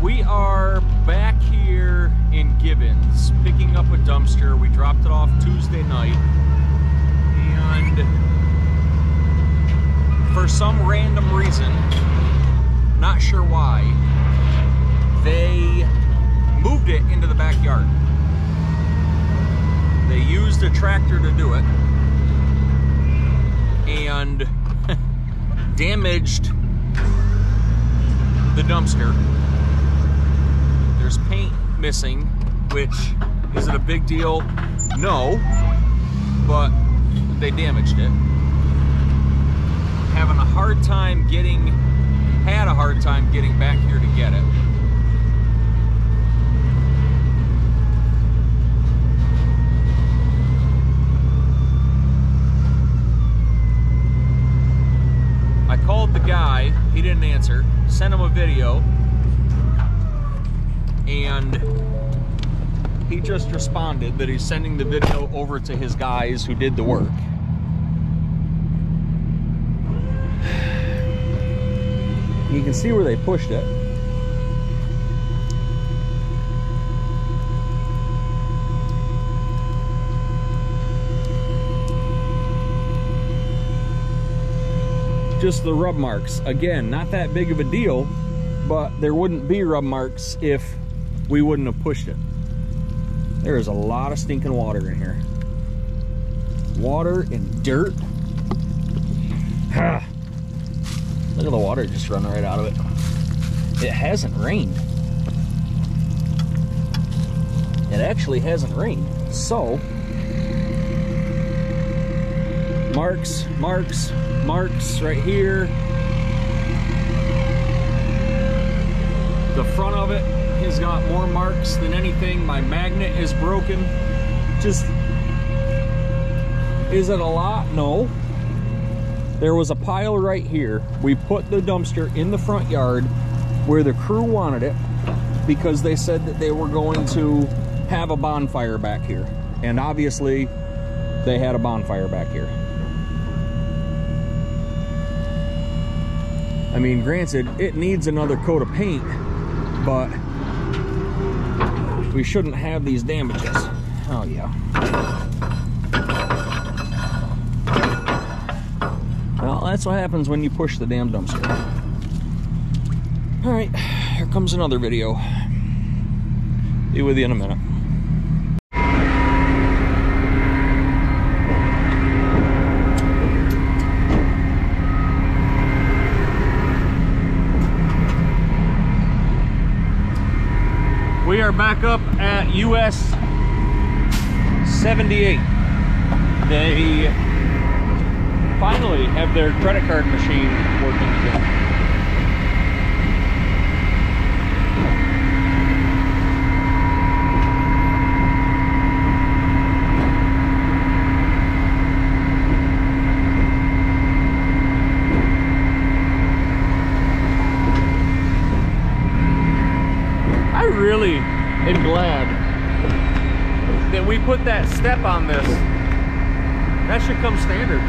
We are back here in Gibbons, picking up a dumpster. We dropped it off Tuesday night, and for some random reason, not sure why, they moved it into the backyard. They used a tractor to do it, and damaged the dumpster. There's paint missing, which, is it a big deal? No, but they damaged it. Had a hard time getting back here to get it. I called the guy, he didn't answer, sent him a video, and he just responded that he's sending the video over to his guys who did the work. You can see where they pushed it. Just the rub marks. Again, not that big of a deal, but there wouldn't be rub marks if we wouldn't have pushed it. There is a lot of stinking water in here. Water and dirt. Look at the water just running right out of it. It hasn't rained. It actually hasn't rained. So, marks, marks, marks right here. The front of it has got more marks than anything. My magnet is broken. Just, is it a lot? No. There was a pile right here. We put the dumpster in the front yard where the crew wanted it because they said that they were going to have a bonfire back here. And obviously, they had a bonfire back here. I mean, granted, it needs another coat of paint, but we shouldn't have these damages. Oh, yeah. Well, that's what happens when you push the damn dumpster. All right, here comes another video. Be with you in a minute. We are back up at US 78. They finally have their credit card machine working again. I really am glad that we put that step on this. That should come standard.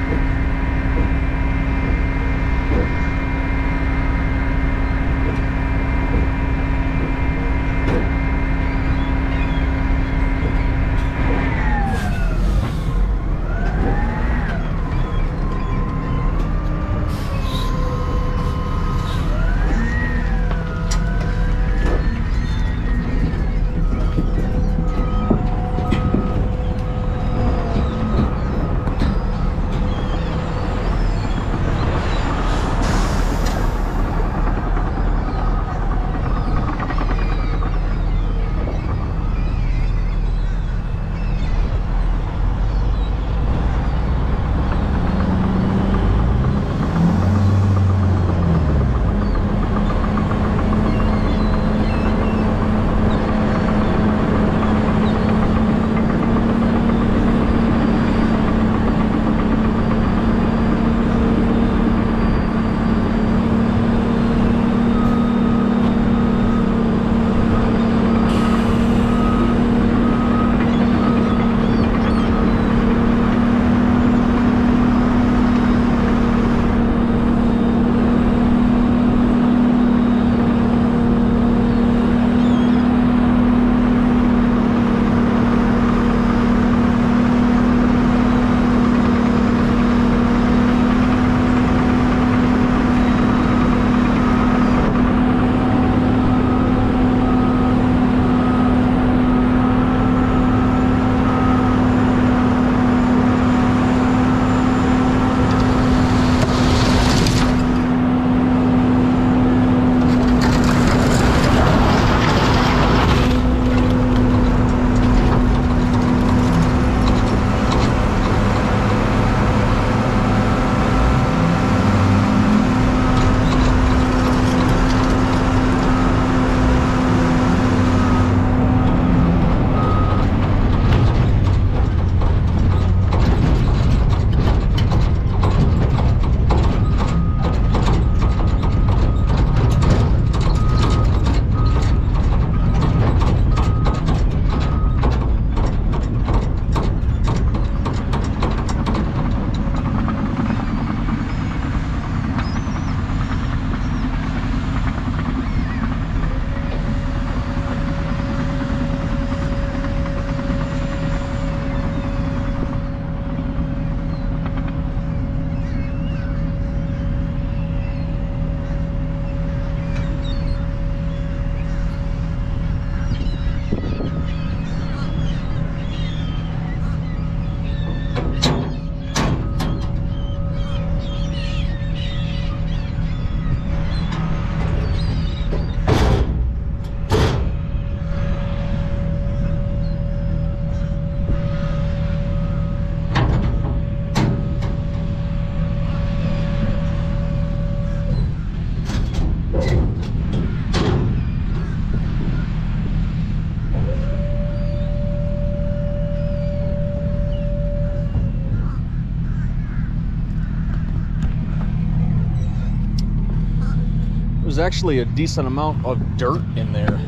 there's actually a decent amount of dirt in there.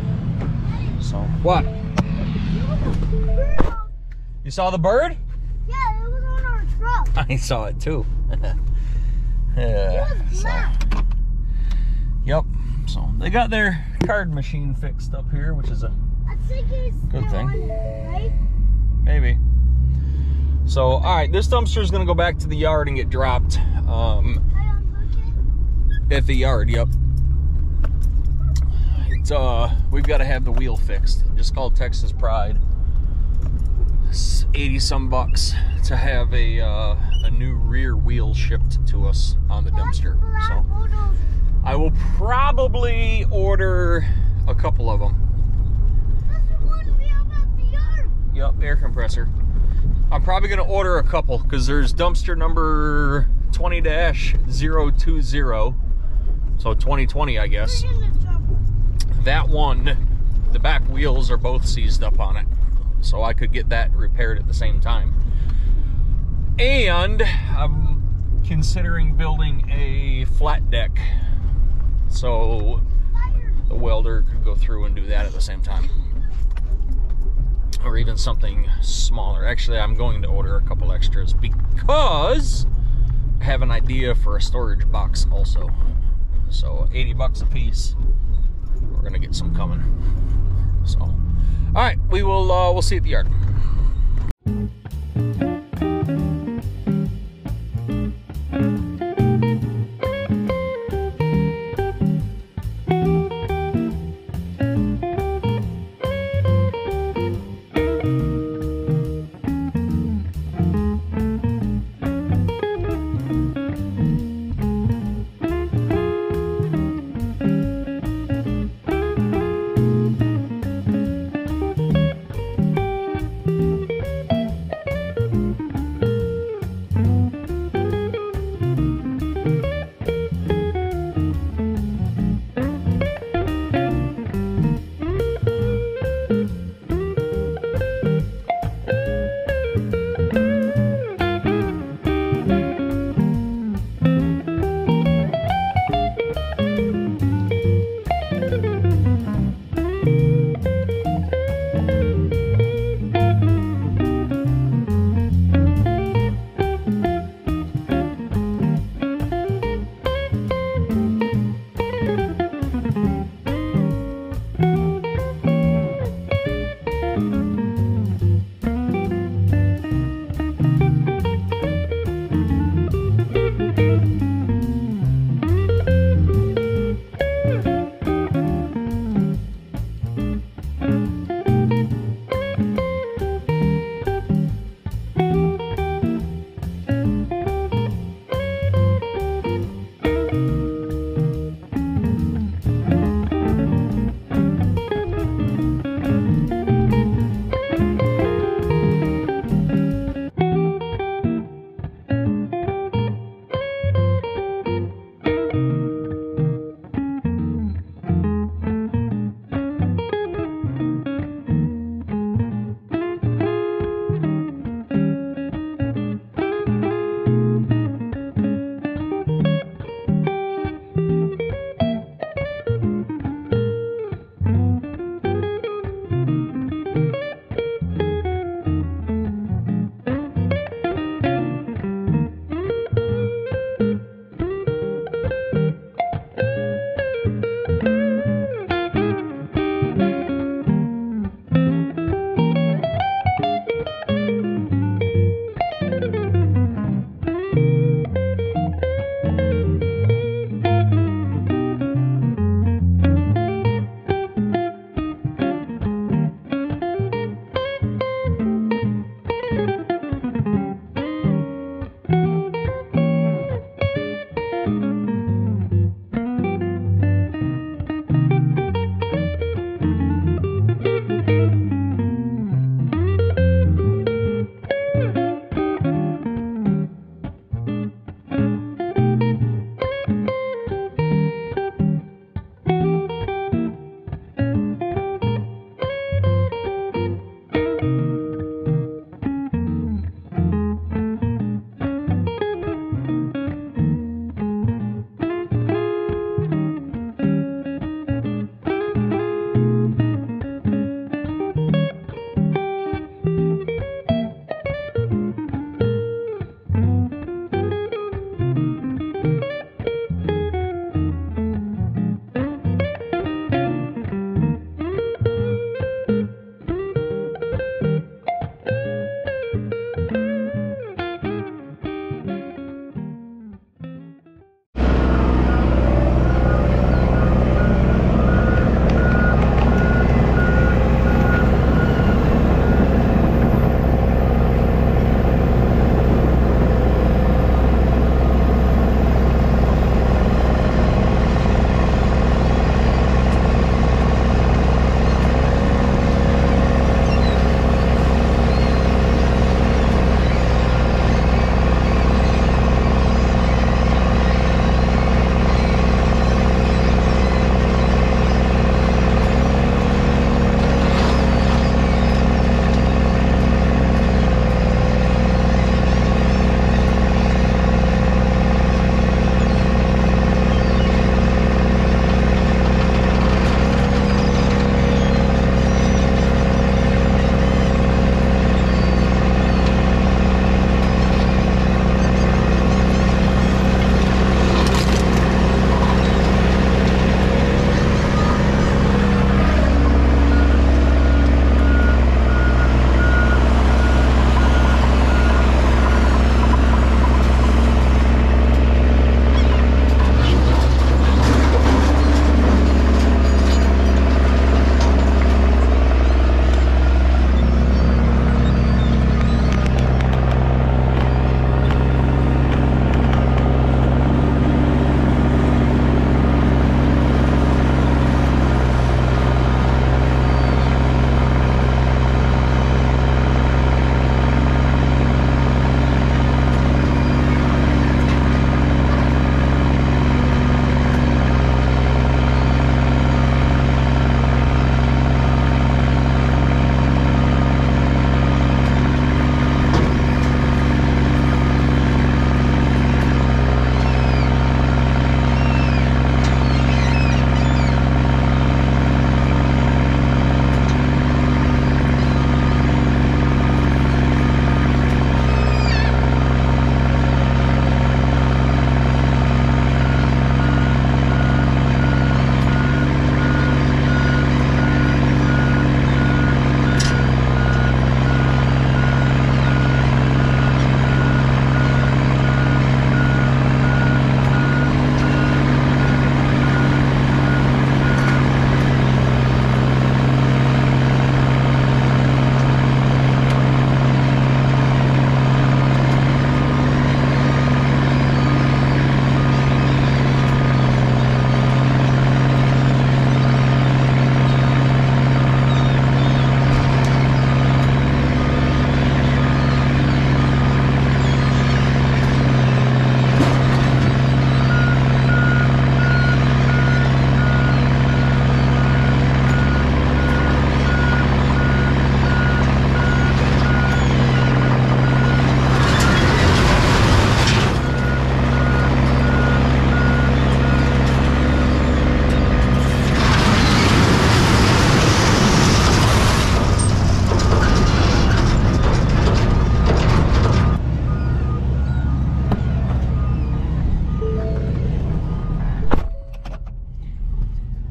So, what? You saw the bird? Yeah, it was on our truck. I saw it too. Yeah. So, yep. So they got their card machine fixed up here, which is a good thing. Right? Maybe. So, all right, this dumpster is going to go back to the yard and get dropped at the yard. Yep. It's we've got to have the wheel fixed. Just called Texas Pride. It's 80 some bucks to have a new rear wheel shipped to us on the dumpster. So I will probably order a couple of them. Yep, air compressor. I'm probably going to order a couple because there's dumpster number 20-020, so 2020, I guess. That one, the back wheels are both seized up on it, so I could get that repaired at the same time. And I'm considering building a flat deck, so the welder could go through and do that at the same time. Or even something smaller. Actually, I'm going to order a couple extras because I have an idea for a storage box also. So 80 bucks a piece. We're gonna get some coming. So, all right, we will. We'll see you at the yard.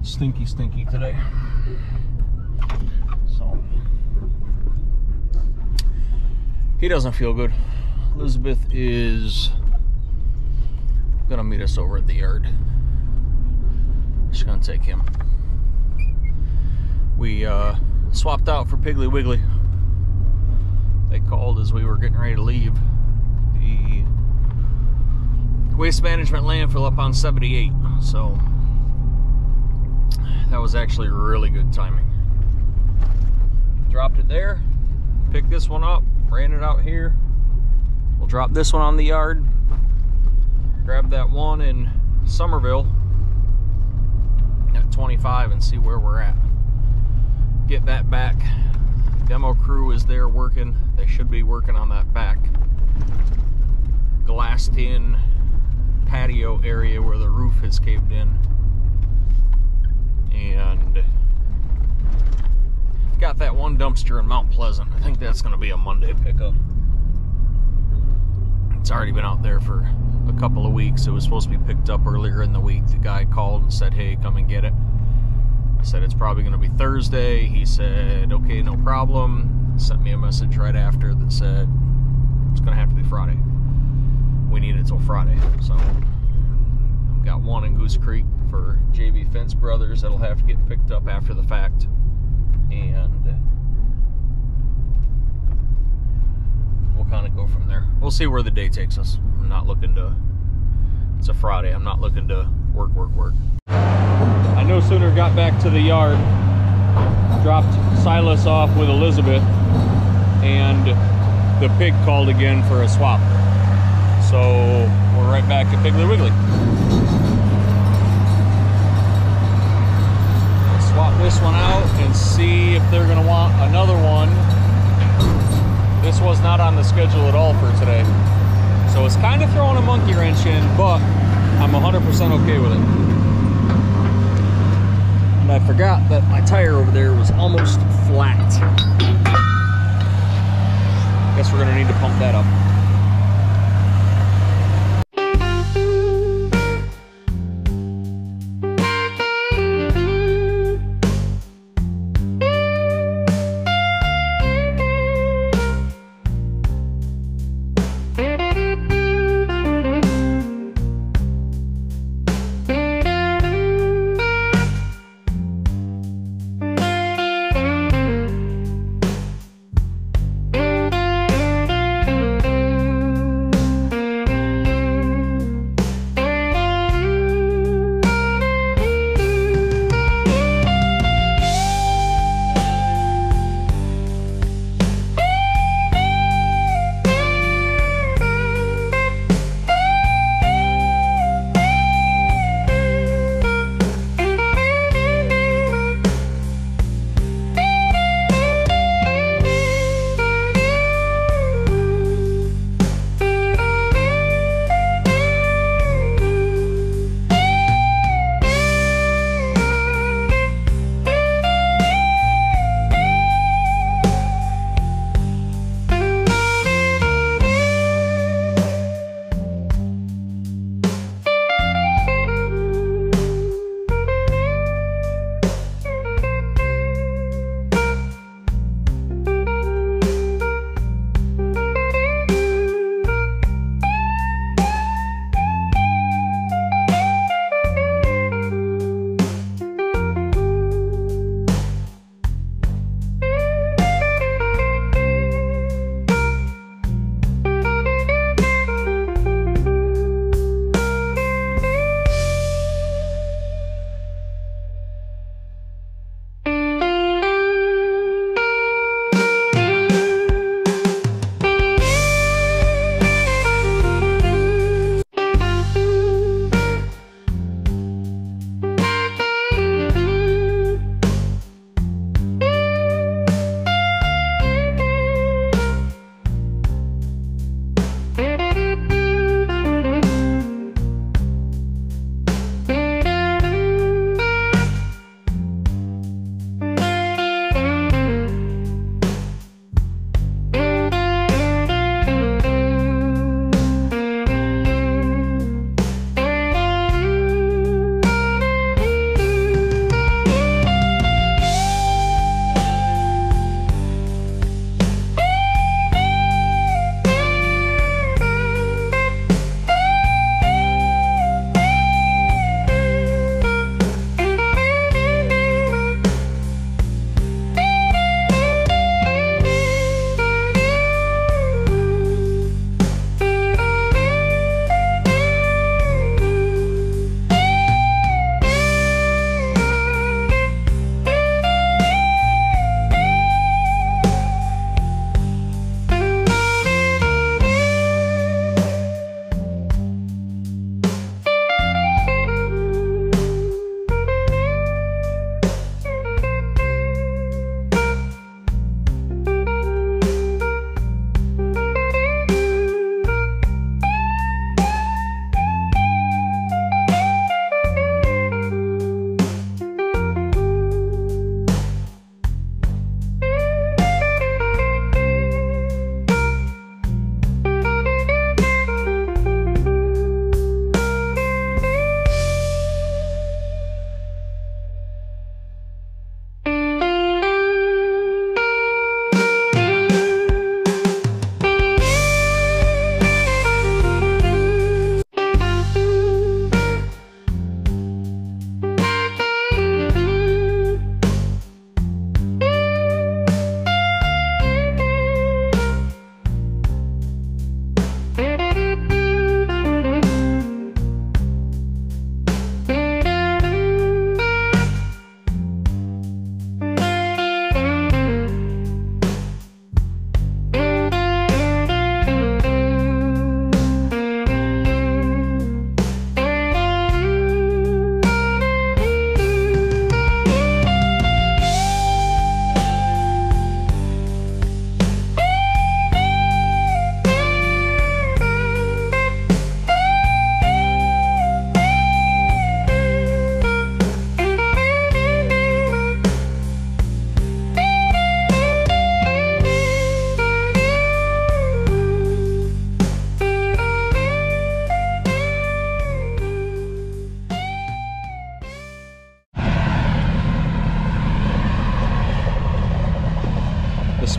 Stinky today. So he doesn't feel good. Elizabeth is gonna meet us over at the yard. She's gonna take him. We swapped out for Piggly Wiggly. They called as we were getting ready to leave. The waste management landfill up on 78. So that was actually really good timing. Dropped it there, picked this one up, ran it out here. We'll drop this one on the yard, grab that one in Somerville at 25 and see where we're at. Get that back. Demo crew is there working. They should be working on that back glassed in patio area where the roof has caved in. And got that one dumpster in Mount Pleasant. I think that's going to be a Monday pickup. It's already been out there for a couple of weeks. It was supposed to be picked up earlier in the week. The guy called and said, hey, come and get it. I said, it's probably going to be Thursday. He said, okay, no problem. Sent me a message right after that said, it's going to have to be Friday. We need it till Friday. So I've got one in Goose Creek for JB Fence Brothers that'll have to get picked up after the fact. And we'll kind of go from there. We'll see where the day takes us. I'm not looking to, it's a Friday, I'm not looking to work. I no sooner got back to the yard, dropped Silas off with Elizabeth, and the pig called again for a swap. So we're right back at Piggly Wiggly. Swap this one out and see if they're going to want another one. This was not on the schedule at all for today. So it's kind of throwing a monkey wrench in, but I'm 100% okay with it. And I forgot that my tire over there was almost flat. Guess we're going to need to pump that up.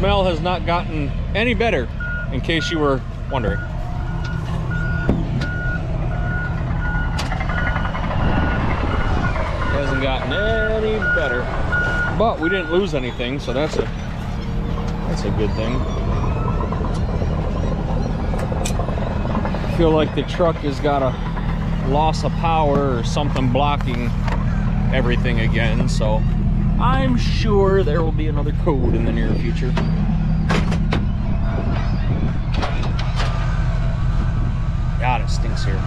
smell has not gotten any better, in case you were wondering. Hasn't gotten any better. But we didn't lose anything, so that's a good thing. I feel like the truck has got a loss of power or something blocking everything again, so I'm sure there will be another code in the near future. God, it stinks here.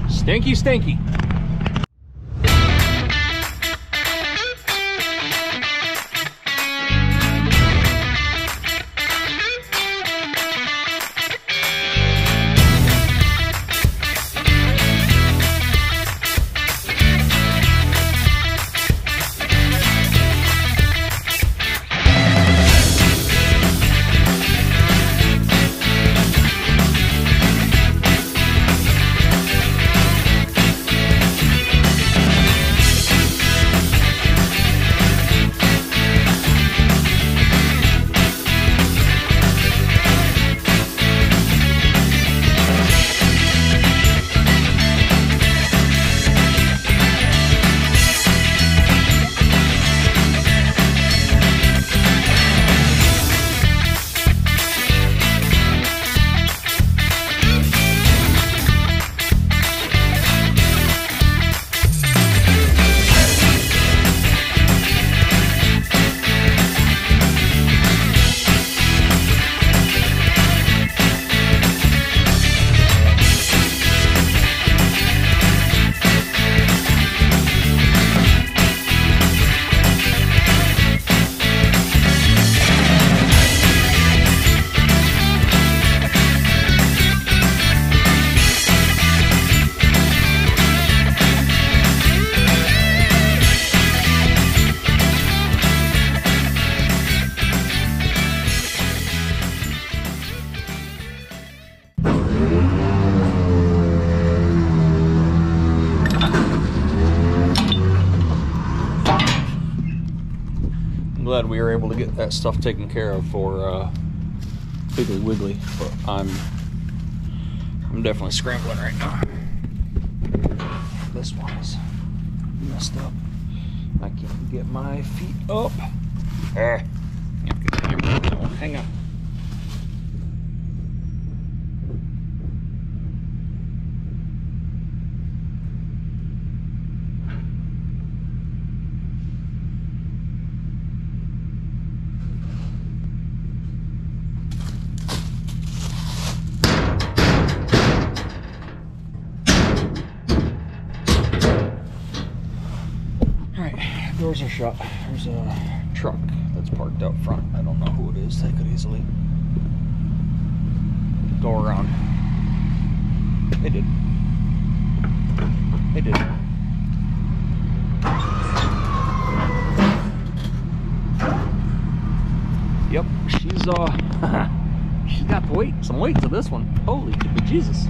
Stinky, stinky. Glad we were able to get that stuff taken care of for Piggly Wiggly, but I'm definitely scrambling right now. This one is messed up. I can't get my feet up. Hang on. Doors are shut. There's a truck that's parked out front. I don't know who it is. They could easily go around. They did. They did. Yep, she's got the weight, some weight to this one. Holy Jesus.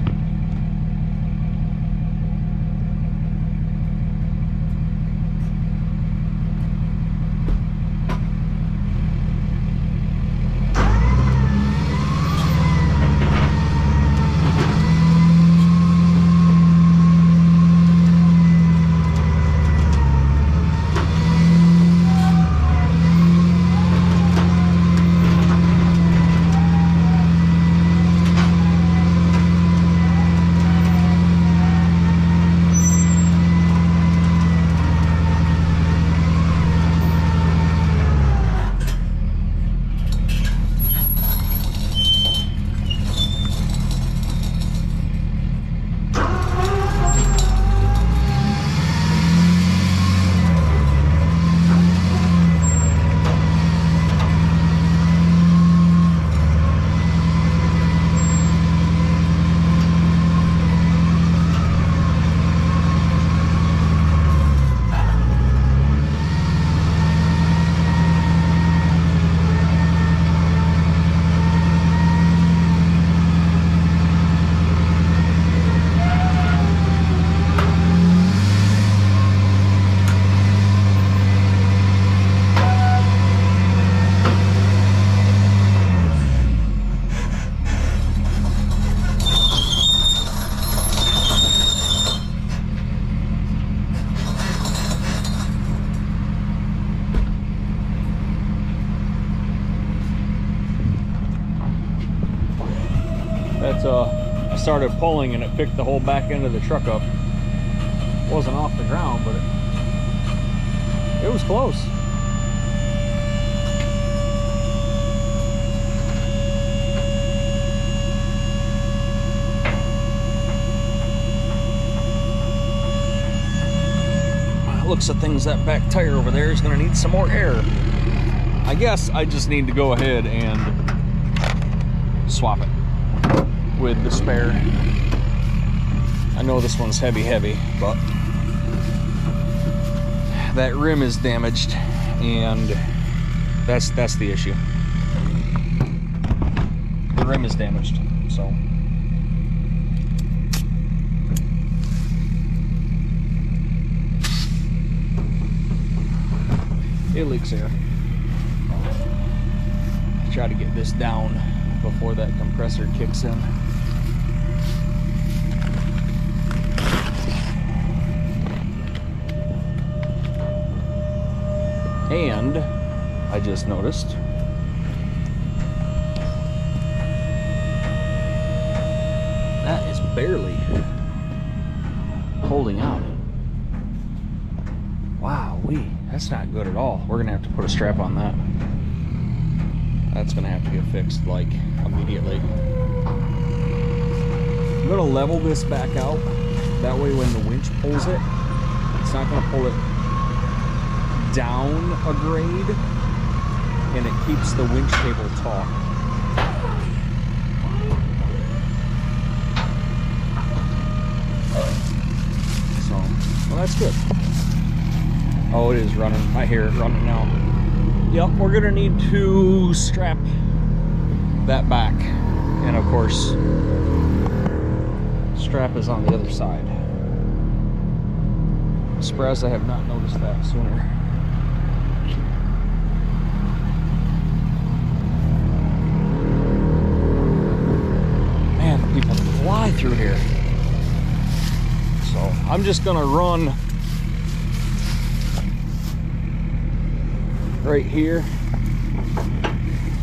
That's I started pulling and it picked the whole back end of the truck up. It wasn't off the ground, but it was close. Looks of things, that back tire over there is going to need some more air. I guess I just need to go ahead and swap it with the spare. I know this one's heavy, but that rim is damaged, and that's the issue. The rim is damaged, so. It leaks air. Try to get this down before that compressor kicks in. And I just noticed that is barely holding out. Wow-wee. That's not good at all. We're gonna have to put a strap on that. That's gonna have to get fixed like immediately. I'm gonna level this back out. That way when the winch pulls it, it's not gonna pull it down a grade, and it keeps the winch cable taut. So, well, that's good. Oh, it is running. I hear it running now. Yep, we're gonna need to strap that back. And of course, strap is on the other side. I'm surprised I have not noticed that sooner. Man, people fly through here. So I'm just gonna run right here,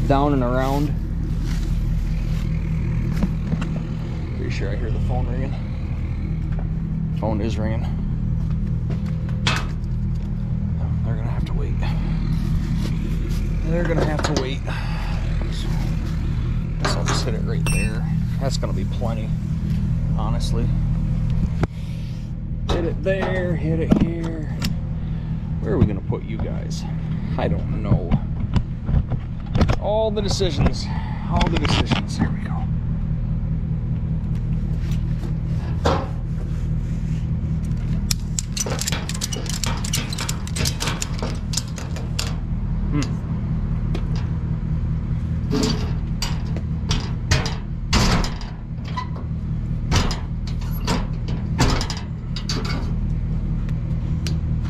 down and around. Pretty sure I hear the phone ringing. Phone is ringing. They're gonna have to wait. They're gonna have to wait. So, I guess I'll just hit it right there. That's gonna be plenty, honestly. Hit it there, hit it here. Where are we gonna put you guys? I don't know. All the decisions. All the decisions. Here we go.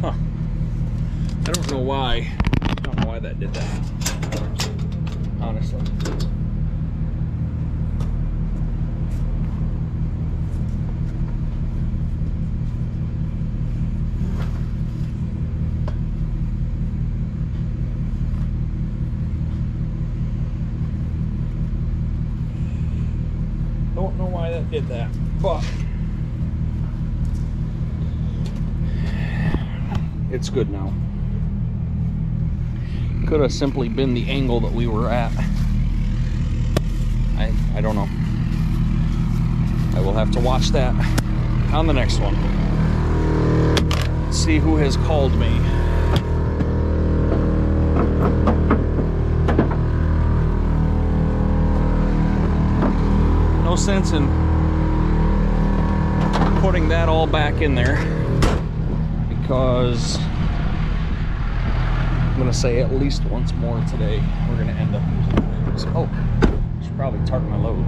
Huh. I don't know why. That did that, honestly. Don't know why that did that, but it's good now. Could have simply been the angle that we were at. I don't know. I will have to watch that on the next one. See who has called me. No sense in putting that all back in there, because I'm gonna say at least once more today we're gonna end up using flares. Oh, I should probably tarp my load.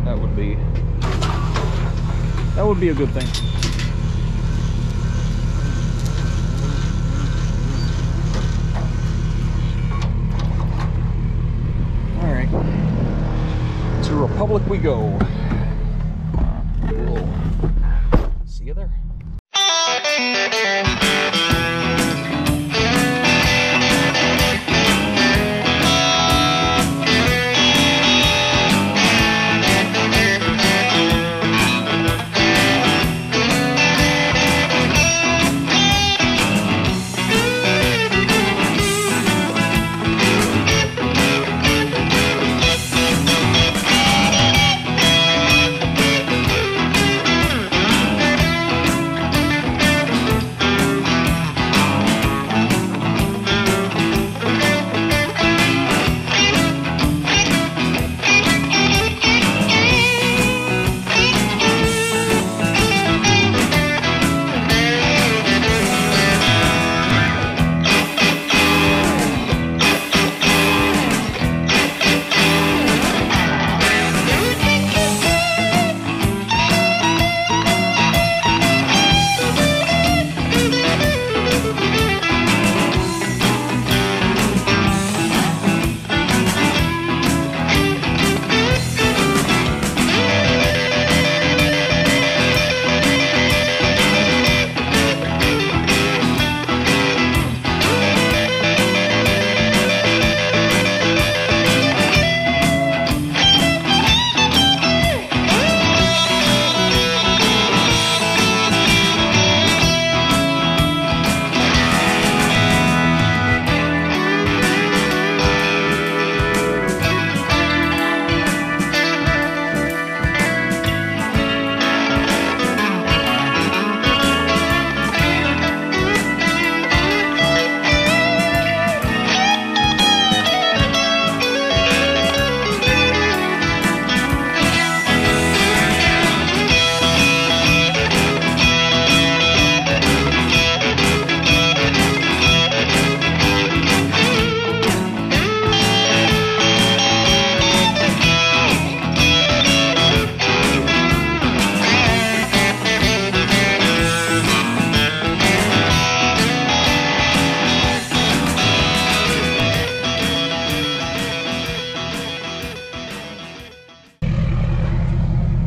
That would be a good thing. All right, to Republic we go. We'll see you there.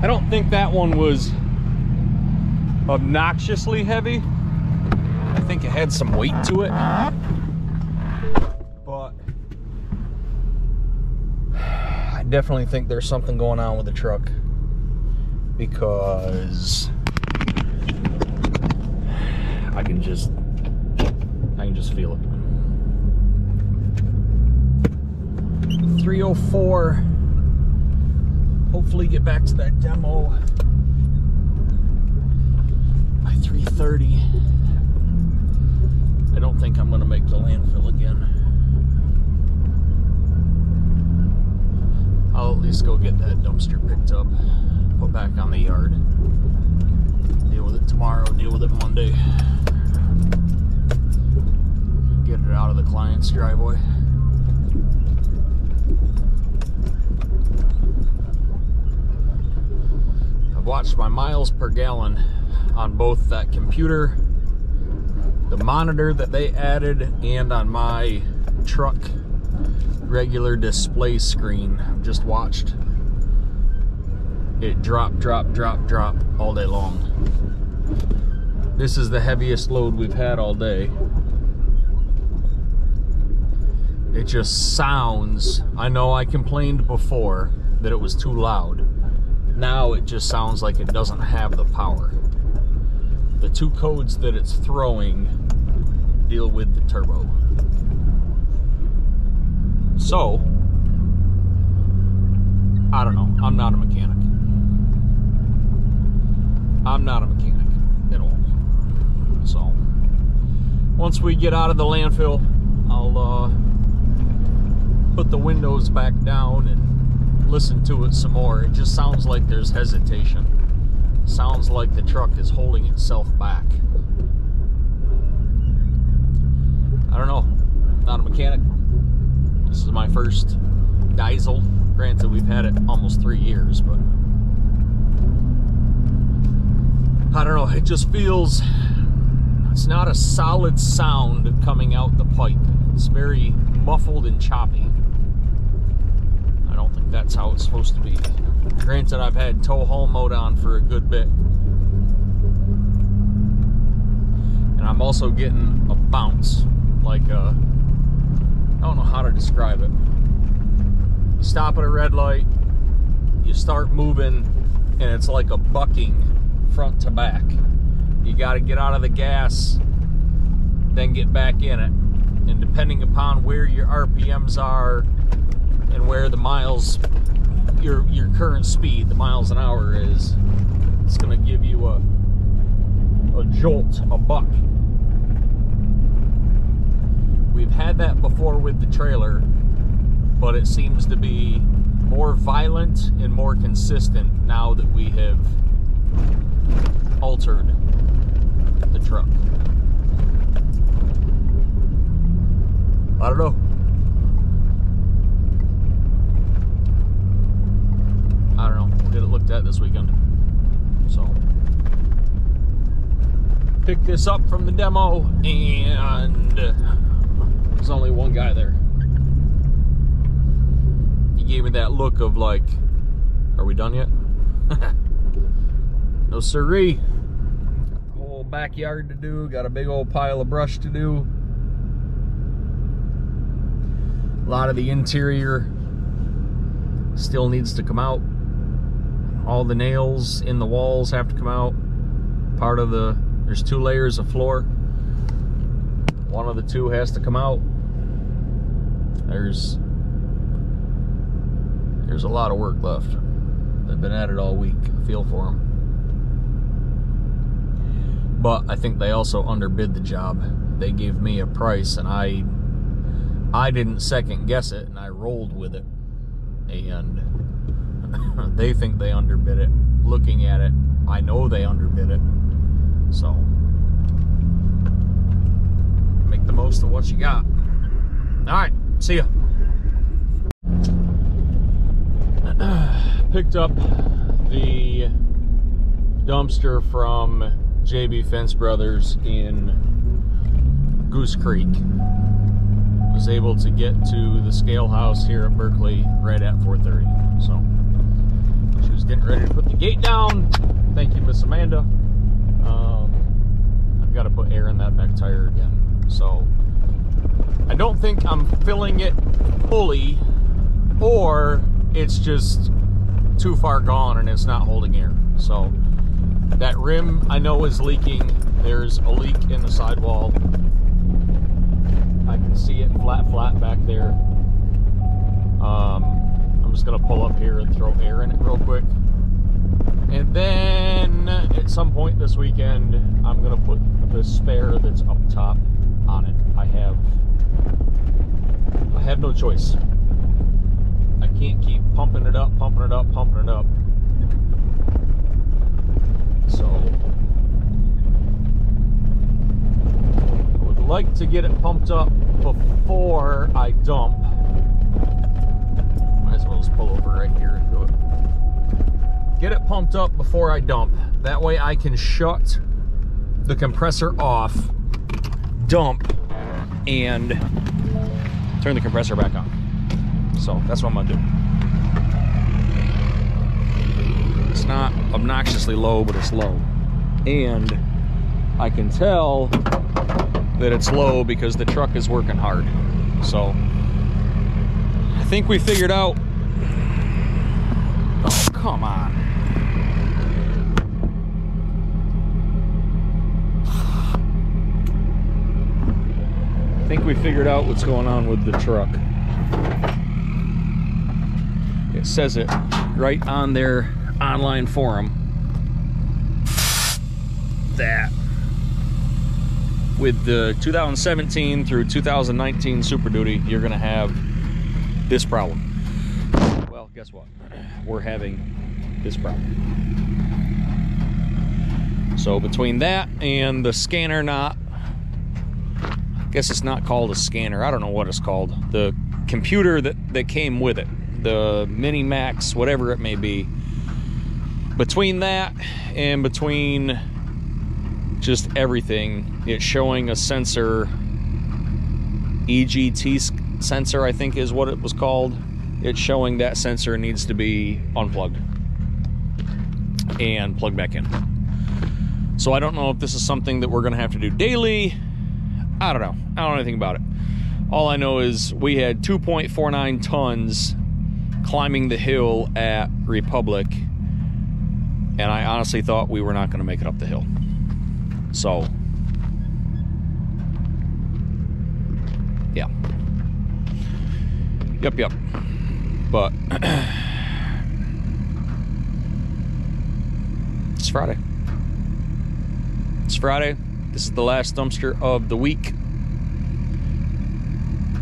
I don't think that one was obnoxiously heavy. I think it had some weight to it. But I definitely think there's something going on with the truck, because I can just feel it. 304. Hopefully get back to that demo by 3:30. I don't think I'm going to make the landfill again. I'll at least go get that dumpster picked up, put back on the yard. Deal with it tomorrow, deal with it Monday. Get it out of the client's driveway. I've watched my miles per gallon on both that computer, the monitor that they added, and on my truck regular display screen. I've just watched it drop all day long. This is the heaviest load we've had all day. It just sounds, I know I complained before that it was too loud. Now it just sounds like it doesn't have the power. The two codes that it's throwing deal with the turbo. So, I don't know. I'm not a mechanic. I'm not a mechanic at all. So, once we get out of the landfill, I'll put the windows back down and listen to it some more. It just sounds like there's hesitation. Sounds like the truck is holding itself back. I don't know. Not a mechanic. This is my first diesel. Granted, we've had it almost 3 years, but I don't know. It just feels, it's not a solid sound coming out the pipe. It's very muffled and choppy. I don't think that's how it's supposed to be. Granted, I've had tow haul mode on for a good bit. And I'm also getting a bounce. Like I don't know how to describe it. You stop at a red light, you start moving, and it's like a bucking front to back. You got to get out of the gas, then get back in it. And depending upon where your RPMs are and where the miles, your current speed, the miles an hour is, it's going to give you a jolt, a buck. We've had that before with the trailer, but it seems to be more violent and more consistent now that we have altered the truck. I don't know. I don't know. We'll get it looked at this weekend. So, pick this up from the demo, and there's only one guy there. He gave me that look of like, are we done yet? No siree. Got the whole backyard to do. Got a big old pile of brush to do. A lot of the interior still needs to come out. All the nails in the walls have to come out. Part of the, there's 2 layers of floor. One of the 2 has to come out. There's a lot of work left. They've been at it all week. I feel for them. But I think they also underbid the job. They gave me a price, and I didn't second guess it, and I rolled with it. And they think they underbid it. Looking at it, I know they underbid it. So, make the most of what you got. Alright, see ya. Picked up the dumpster from JB Fence Brothers in Goose Creek. Was able to get to the scale house here at Berkeley right at 4:30. So she was getting ready to put the gate down. Thank you, Miss Amanda. I've got to put air in that back tire again. So I don't think I'm filling it fully, or it's just too far gone and it's not holding air. So that rim I know is leaking. There's a leak in the sidewall. I can see it flat back there. I'm just gonna pull up here and throw air in it real quick. And then at some point this weekend, I'm gonna put the spare that's up top on it. I have no choice. I can't keep pumping it up. So I would like to get it pumped up before I dump. Might as well just pull over right here and do it. Get it pumped up before I dump. That way I can shut the compressor off, dump, and turn the compressor back on. So that's what I'm gonna do. It's not obnoxiously low, but it's low. And I can tell that it's low because the truck is working hard. So I think we figured out. Oh, come on. I think we figured out what's going on with the truck. It says it right on their online forum that with the 2017 through 2019 Super Duty, you're gonna have this problem. Well, guess what? We're having this problem. So between that and the scanner not, I guess it's not called a scanner, I don't know what it's called, the computer that came with it, the Mini Max, whatever it may be, between that and between just everything, it's showing a sensor, EGT sensor I think is what it was called. It's showing that sensor needs to be unplugged and plugged back in. So I don't know if this is something that we're gonna have to do daily. I don't know. I don't know anything about it. All I know is we had 2.49 tons climbing the hill at Republic, and I honestly thought we were not going to make it up the hill. So, yeah. Yep. But it's Friday. It's Friday. This is the last dumpster of the week.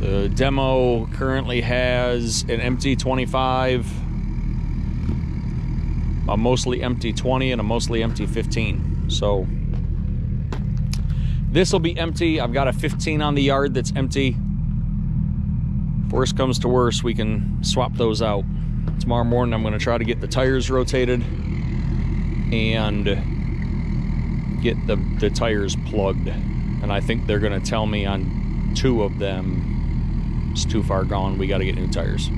The demo currently has an empty 25, a mostly empty 20, and a mostly empty 15. So this will be empty. I've got a 15 on the yard that's empty. If worst comes to worst, we can swap those out. Tomorrow morning I'm going to try to get the tires rotated and get the tires plugged. And I think they're going to tell me on 2 of them it's too far gone, we got to get new tires.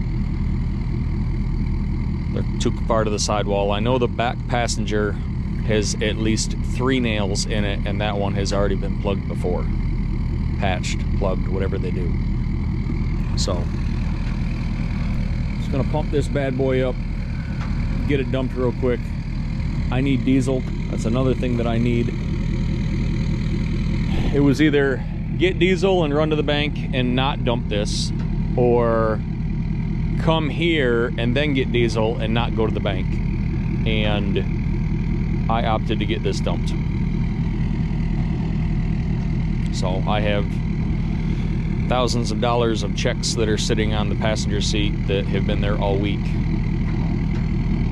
They're too far to the sidewall. I know the back passenger has at least 3 nails in it, and that one has already been plugged before. Patched, plugged, whatever they do. So, just gonna pump this bad boy up, get it dumped real quick. I need diesel. That's another thing that I need. It was either get diesel and run to the bank and not dump this, or come here and then get diesel and not go to the bank. And I opted to get this dumped. So I have thousands of dollars of checks that are sitting on the passenger seat that have been there all week.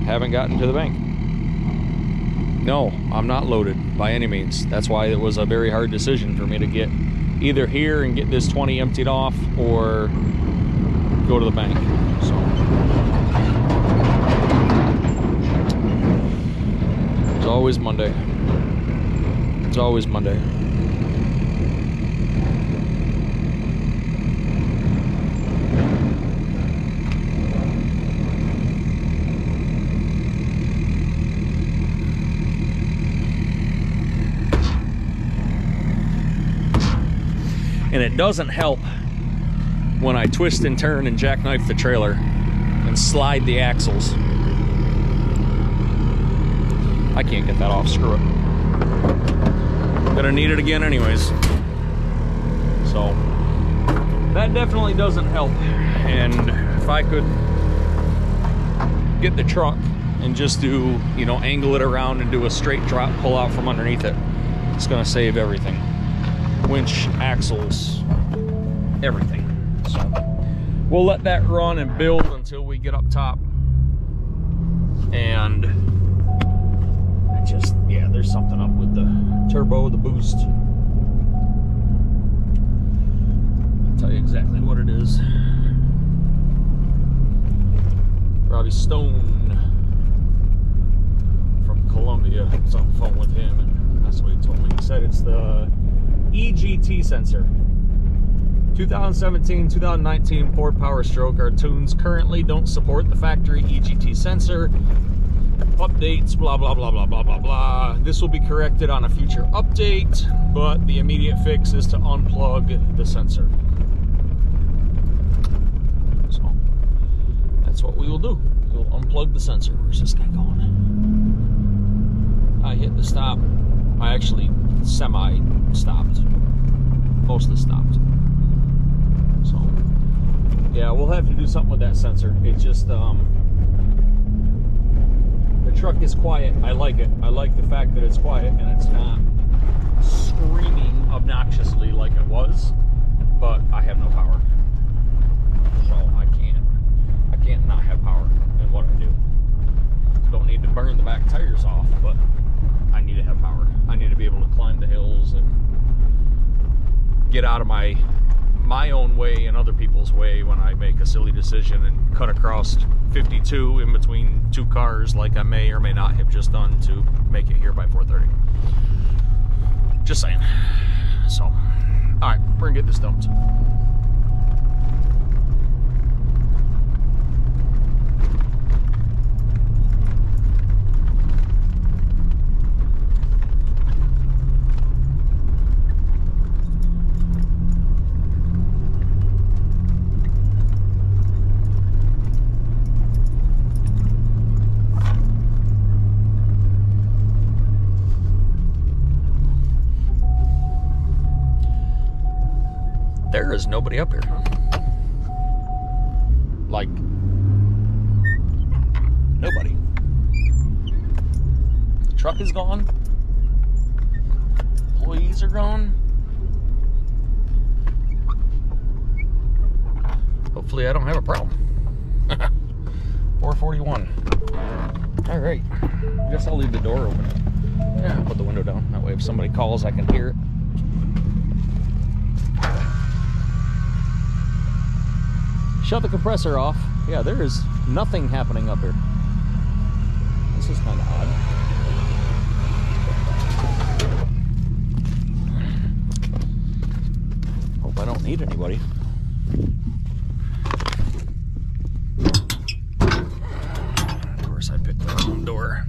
Haven't gotten to the bank. No, I'm not loaded by any means. That's why it was a very hard decision for me to get either here and get this 20 emptied off, or go to the bank. So it's always Monday. It's always Monday. And it doesn't help when I twist and turn and jackknife the trailer and slide the axles. I can't get that off, screw it. Gonna need it again anyways. So that definitely doesn't help. And if I could get the truck and just do, you know, angle it around and do a straight drop pull out from underneath it, it's gonna save everything. Winch, axles, everything. So we'll let that run and build until we get up top. And just, yeah, there's something up with the turbo, the boost. I'll tell you exactly what it is. Robbie Stone from Columbia. I was on the phone with him, and that's what he told me. He said it's the EGT sensor. 2017, 2019 Ford Power Stroke. Our tunes currently don't support the factory EGT sensor. Updates, blah, blah, blah, blah, blah, blah, blah. This will be corrected on a future update, but the immediate fix is to unplug the sensor. So that's what we will do. We'll unplug the sensor. Where's this guy going? I hit the stop. I actually semi-stopped. Mostly stopped. So, yeah, we'll have to do something with that sensor. It's just, the truck is quiet. I like it. I like the fact that it's quiet and it's not screaming obnoxiously like it was, but I have no power. So I can't not have power in what I do. Don't need to burn the back tires off, but I need to have power. I need to be able to climb the hills and get out of my own way and other people's way when I make a silly decision and cut across 52 in between two cars like I may or may not have just done to make it here by 4:30. Just saying. So, alright, we're gonna get this dumped. There is nobody up here. Like, nobody. The truck is gone. Employees are gone. Hopefully I don't have a problem. 441. All right. I guess I'll leave the door open. Yeah, I'll put the window down. That way if somebody calls, I can hear it. Shut the compressor off. Yeah, there is nothing happening up here. This is kind of odd. Hope I don't need anybody. Of course, I picked the wrong door.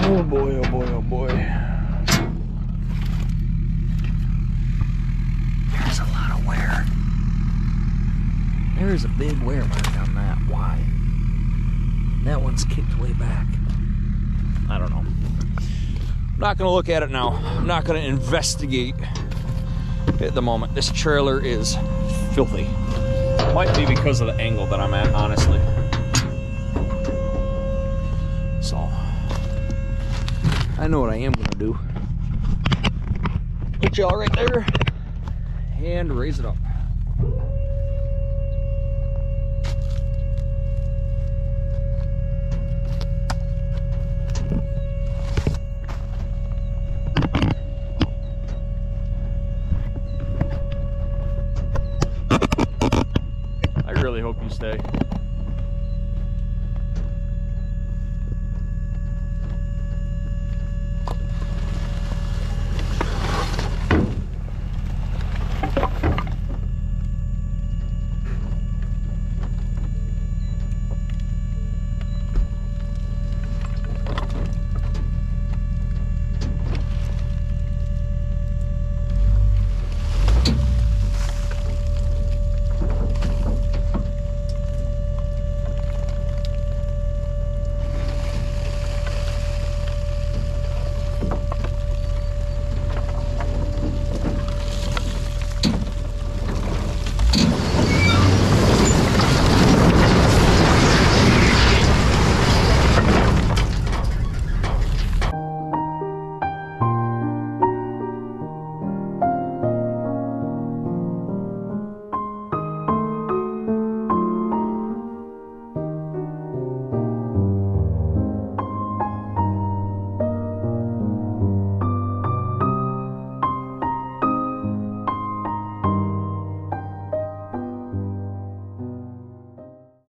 Oh boy, oh boy, oh boy. There's a lot of wear. There is a big wear mark on that. Why? That one's kicked way back. I don't know. I'm not going to look at it now. I'm not going to investigate at the moment. This trailer is filthy. Might be because of the angle that I'm at, honestly. So I know what I am going to do. Put y'all right there and raise it up. I really hope you stay.